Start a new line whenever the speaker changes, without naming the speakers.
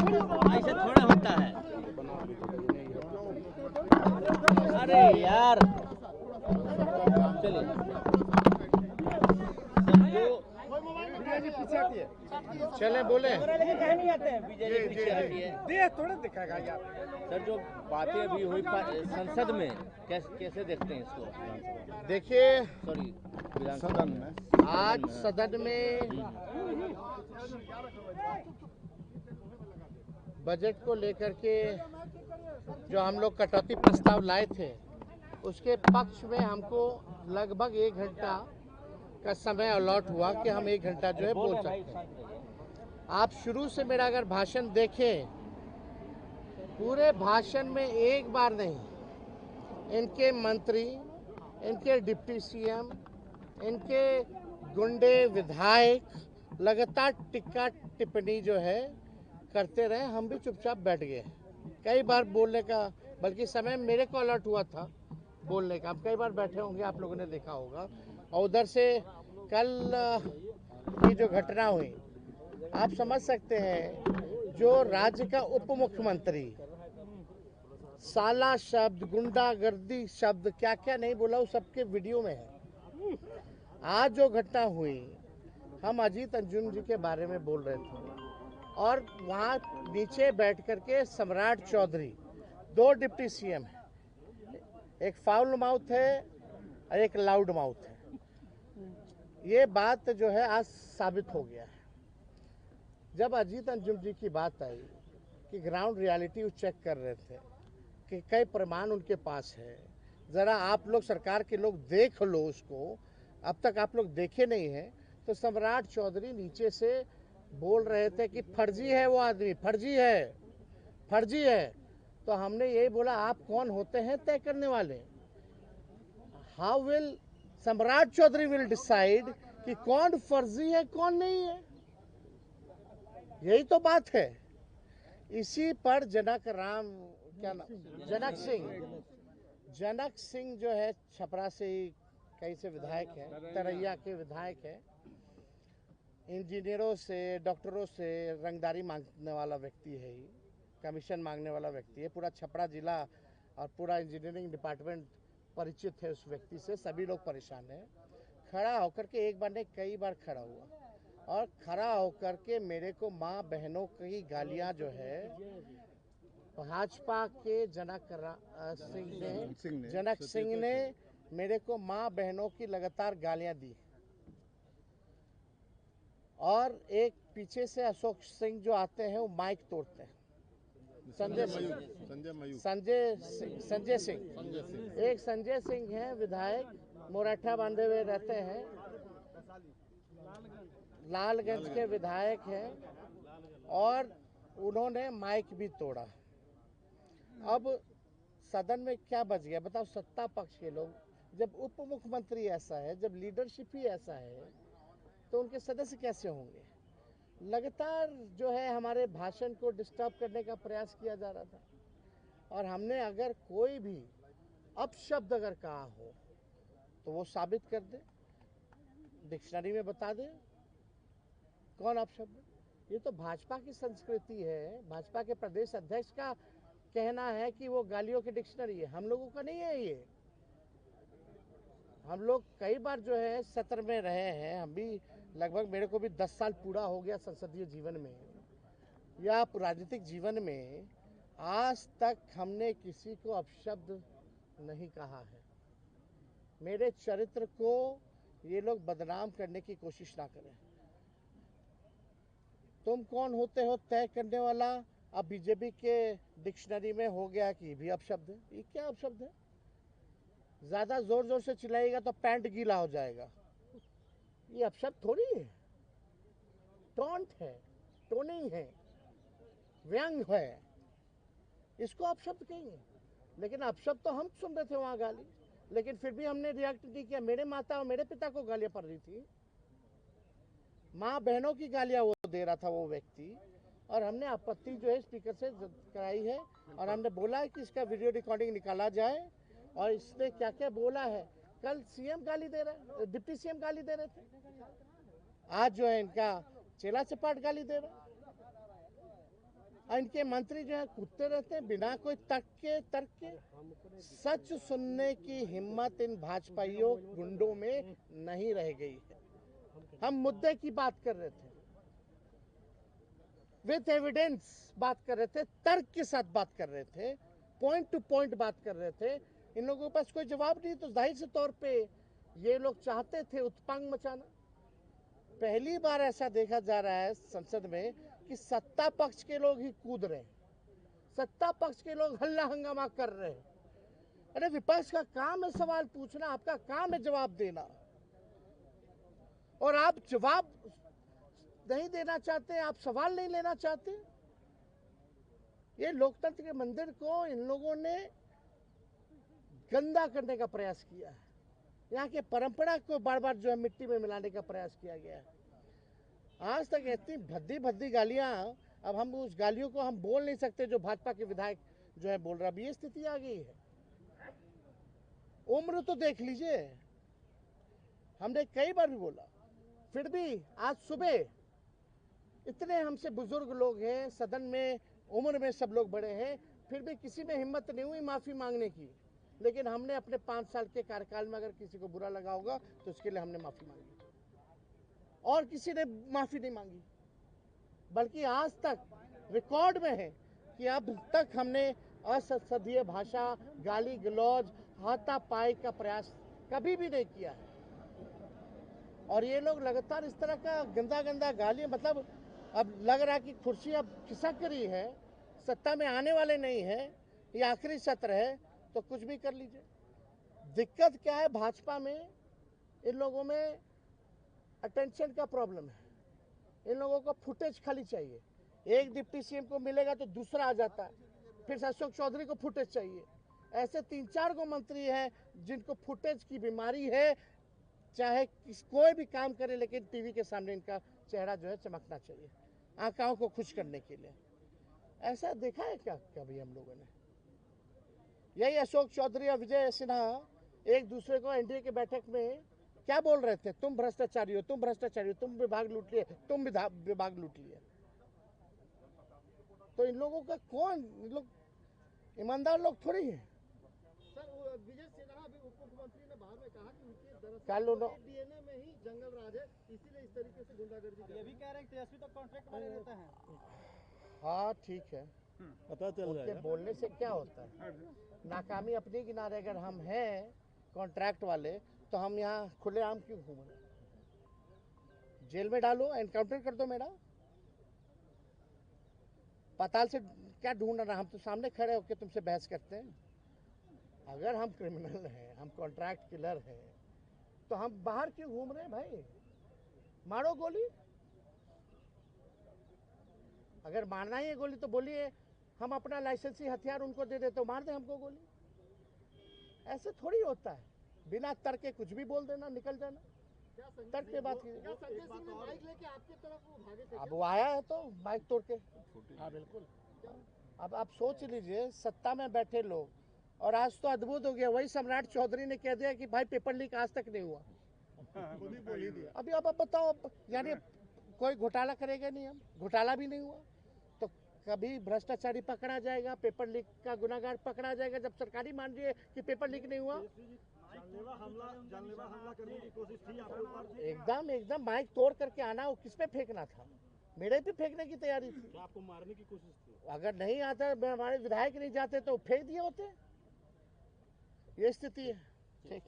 ऐसे थोड़ा होता है। अरे यार चलिए
चले बोले
नहीं आते हैं बीजेपी पीछे हटिए।
दे थोड़ा दिखाएगा यार।
सर जो बातें अभी हुई संसद में कैसे देखते हैं इसको?
देखिए
सॉरी
सदन में आज सदन में बजट को लेकर के जो हम लोग कटौती प्रस्ताव लाए थे उसके पक्ष में हमको लगभग 1 घंटा का समय अलॉट हुआ कि हम 1 घंटा जो है बोल सकते हैं। आप शुरू से मेरा अगर भाषण देखें, पूरे भाषण में एक बार नहीं इनके मंत्री, इनके डिप्टी सीएम, इनके गुंडे विधायक लगातार टिक्का टिप्पणी जो है करते रहे। हम भी चुपचाप बैठ गए। कई बार बोलने का बल्कि समय मेरे को अलर्ट हुआ था बोलने का। आप कई बार बैठे होंगे, आप लोगों ने देखा होगा। और उधर से कल की जो घटना हुई, आप समझ सकते हैं, जो राज्य का उप मुख्यमंत्री साला शब्द, गुंडागर्दी शब्द क्या क्या नहीं बोला, वो सबके वीडियो में है। आज जो घटना हुई, हम अजीत अंजुम जी के बारे में बोल रहे थे और वहाँ नीचे बैठ करके सम्राट चौधरी, 2 डिप्टी सीएम है, एक फाउल माउथ है और एक लाउड माउथ है। ये बात जो है आज साबित हो गया है। जब अजीत अंजुम जी की बात आई कि ग्राउंड रियलिटी वो चेक कर रहे थे कि कई प्रमाण उनके पास है, ज़रा आप लोग सरकार के लोग देख लो उसको, अब तक आप लोग देखे नहीं हैं, तो सम्राट चौधरी नीचे से बोल रहे थे कि फर्जी है वो आदमी, फर्जी है, फर्जी है। तो हमने यही बोला, आप कौन होते हैं तय करने वाले? हाउ विल सम्राट चौधरी विल डिसाइड कि कौन फर्जी है कौन नहीं है? यही तो बात है। इसी पर जनक राम, क्या नाम, जनक सिंह जो है छपरा से ही कहीं से विधायक है, तरैया के विधायक है। इंजीनियरों से, डॉक्टरों से रंगदारी मांगने वाला व्यक्ति है, ही कमीशन मांगने वाला व्यक्ति है। पूरा छपरा जिला और पूरा इंजीनियरिंग डिपार्टमेंट परिचित है उस व्यक्ति से। सभी लोग परेशान हैं। खड़ा होकर के एक बार नहीं कई बार खड़ा हुआ और खड़ा होकर के मेरे को माँ बहनों की गालियां जो है भाजपा के जनक सिंह ने मेरे को माँ बहनों की लगातार गालियां दी। और एक पीछे से अशोक सिंह जो आते हैं वो माइक तोड़ते हैं। संजय सिंह, एक संजय सिंह है विधायक, मोराठा बांधे हुए रहते हैं, लालगंज के विधायक हैं, और उन्होंने माइक भी तोड़ा। अब सदन में क्या बच गया बताओ? सत्ता पक्ष के लोग, जब उप मुख्यमंत्री ऐसा है, जब लीडरशिप ही ऐसा है, तो उनके सदस्य कैसे होंगे? लगातार जो है हमारे भाषण को डिस्टर्ब करने का प्रयास किया जा रहा था। और हमने अगर कोई भी अपशब्द अगर कहा हो तो वो साबित कर दे, डिक्शनरी में बता दे कौन अपशब्द। ये तो भाजपा की संस्कृति है। भाजपा के प्रदेश अध्यक्ष का कहना है कि वो गालियों की डिक्शनरी है, हम लोगों का नहीं है ये। हम लोग कई बार जो है सत्र में रहे हैं, हम भी लगभग, मेरे को भी 10 साल पूरा हो गया संसदीय जीवन में या राजनीतिक जीवन में। आज तक हमने किसी को अपशब्द नहीं कहा है। मेरे चरित्र को ये लोग बदनाम करने की कोशिश ना करें। तुम कौन होते हो तय करने वाला? अब बीजेपी के डिक्शनरी में हो गया कि भी अपशब्द है। ये क्या अपशब्द है? ज्यादा जोर जोर से चिल्लाएगा तो पैंट गीला हो जाएगा। ये अपशब्द थोड़ी है। टॉन्ट है, टोनिंग है, व्यंग है, इसको अपशब्द कहेंगे। लेकिन अपशब्द तो हम सुन रहे थे वहां गाली, लेकिन फिर भी हमने रिएक्ट नहीं किया। मेरे माता और मेरे पिता को गालियां पड़ रही थी, माँ बहनों की गालियां वो दे रहा था वो व्यक्ति, और हमने आपत्ति जो है स्पीकर से कराई है और हमने बोला है कि इसका वीडियो रिकॉर्डिंग निकाला जाए और इसने क्या क्या बोला है। कल सीएम गाली दे रहा है, डिप्टी सीएम गाली दे रहे थे, आज जो है इनका चेला चपाट गाली दे रहा है। और इनके मंत्री जो है कूदते रहते हैं बिना कोई तर्क के। सच सुनने की हिम्मत इन भाजपाइयों गुंडों में नहीं रह गई है। हम मुद्दे की बात कर रहे थे, विथ एविडेंस बात कर रहे थे, तर्क के साथ बात कर रहे थे, पॉइंट टू पॉइंट बात कर रहे थे। इन लोगों के पास कोई जवाब नहीं, तो जाहिर से तौर पे ये लोग चाहते थे उत्पांग मचाना। पहली बार ऐसा देखा जा रहा है संसद में कि सत्ता पक्ष के लोग ही कूद रहे हैं, सत्ता पक्ष के लोग हल्ला हंगामा कर रहे हैं। अरे विपक्ष का काम है सवाल पूछना, आपका काम है जवाब देना, और आप जवाब नहीं देना चाहते, आप सवाल नहीं लेना चाहते। ये लोकतंत्र के मंदिर को इन लोगों ने गंदा करने का प्रयास किया है। यहाँ के परंपरा को बार बार जो है मिट्टी में मिलाने का प्रयास किया गया है। आज तक इतनी भद्दी भद्दी गालियां, अब हम उस गालियों को हम बोल नहीं सकते जो भाजपा के विधायक जो है बोल रहा। अब ये स्थिति आ गई है। उम्र तो देख लीजिए, हमने कई बार भी बोला, फिर भी आज सुबह इतने हमसे बुजुर्ग लोग हैं सदन में, उम्र में सब लोग बड़े हैं, फिर भी किसी में हिम्मत नहीं हुई माफी मांगने की। लेकिन हमने अपने 5 साल के कार्यकाल में अगर किसी को बुरा लगा होगा तो उसके लिए हमने माफी मांगी, और किसी ने माफी नहीं मांगी। बल्कि आज तक रिकॉर्ड में है कि अब तक हमने असंसदीय भाषा, गाली गलौज, हाथापाई का प्रयास कभी भी नहीं किया है। और ये लोग लगातार इस तरह का गंदा गंदा गाली, मतलब अब लग रहा है कि कुर्सी अब खिसक रही है, सत्ता में आने वाले नहीं है, ये आखिरी सत्र है, तो कुछ भी कर लीजिए। दिक्कत क्या है भाजपा में, इन लोगों में अटेंशन का प्रॉब्लम है। इन लोगों को फुटेज खाली चाहिए। एक डिप्टी सीएम को मिलेगा तो दूसरा आ जाता है, फिर अशोक चौधरी को फुटेज चाहिए। ऐसे 3-4 गो मंत्री हैं जिनको फुटेज की बीमारी है। चाहे कोई भी काम करे, लेकिन टीवी के सामने इनका चेहरा जो है चमकना चाहिए, आंखों को खुश करने के लिए। ऐसा देखा है क्या कभी हम लोगों ने? यही अशोक चौधरी और विजय सिन्हा एक दूसरे को एनडीए के बैठक में क्या बोल रहे थे? तुम भ्रष्टाचारी हो, तुम भ्रष्टाचारी हो, तुम विभाग लूट लिए, तुम विभाग लूट लिए। तो इन लोगों का कौन, इन लोग ईमानदार लोग थोड़ी है।
सर विजय सिन्हा अभी उप मुख्यमंत्री ने बाद में कहा कि उनके
कल
दरअसल डीएनए में ही जंगल राज है, इसीलिए इस तरीके से गुंडागर्दी कर रहे हैं।
ये भी कह रहे हैं तेजस्वी तो कॉन्ट्रैक्ट वाले रहते हैं।
हाँ ठीक है,
पता चल
उनके बोलने से क्या होता है? नाकामी अपने किनारे अगर हम हैं कॉन्ट्रैक्ट वाले, तो हम यहाँ खुलेआम क्यों घूम रहे? जेल में डालो, एनकाउंटर कर दो मेरा। पाताल से क्या ढूंढ रहा? हम तो सामने खड़े होकर तुमसे बहस करते हैं। अगर हम क्रिमिनल हैं, हम कॉन्ट्रैक्ट किलर हैं, तो हम बाहर क्यों घूम रहे हैं भाई? मारो गोली। अगर मारना ही है गोली तो बोलिए, हम अपना लाइसेंसी हथियार उनको दे दे तो मार दे हमको गोली। ऐसे थोड़ी होता है, बिना तर्क के कुछ भी बोल देना, निकल जाना। तर्क के बात कीजिए।
संजय सिंह ने बाइक लेके आपके तरफ वो भागे थे?
अब वो आया है तो बाइक तोड़ के। हाँ बिल्कुल। अब आप सोच लीजिए, सत्ता में बैठे लोग, और आज तो अद्भुत हो गया, वही सम्राट चौधरी ने कह दिया कि भाई पेपर लीक आज तक नहीं हुआ। अभी अब आप बताओ, यानी कोई घोटाला करेगा नहीं, हम घोटाला भी नहीं हुआ तो कभी भ्रष्टाचारी पकड़ा जाएगा, पेपर लीक का गुनाहगार पकड़ा जाएगा जब सरकारी मान रही है कि पेपर लीक नहीं हुआ।
जानलेवा हमला करने की कोशिश थी आपके ऊपर।
एकदम माइक तोड़ करके आना, वो किस पे फेंकना था? मेरे पे फेंकने की तैयारी थी।
क्या आपको मारने की कोशिश थी?
अगर नहीं आता, हमारे विधायक नहीं जाते तो फेंक दिए होते। ये स्थिति है। ठीक।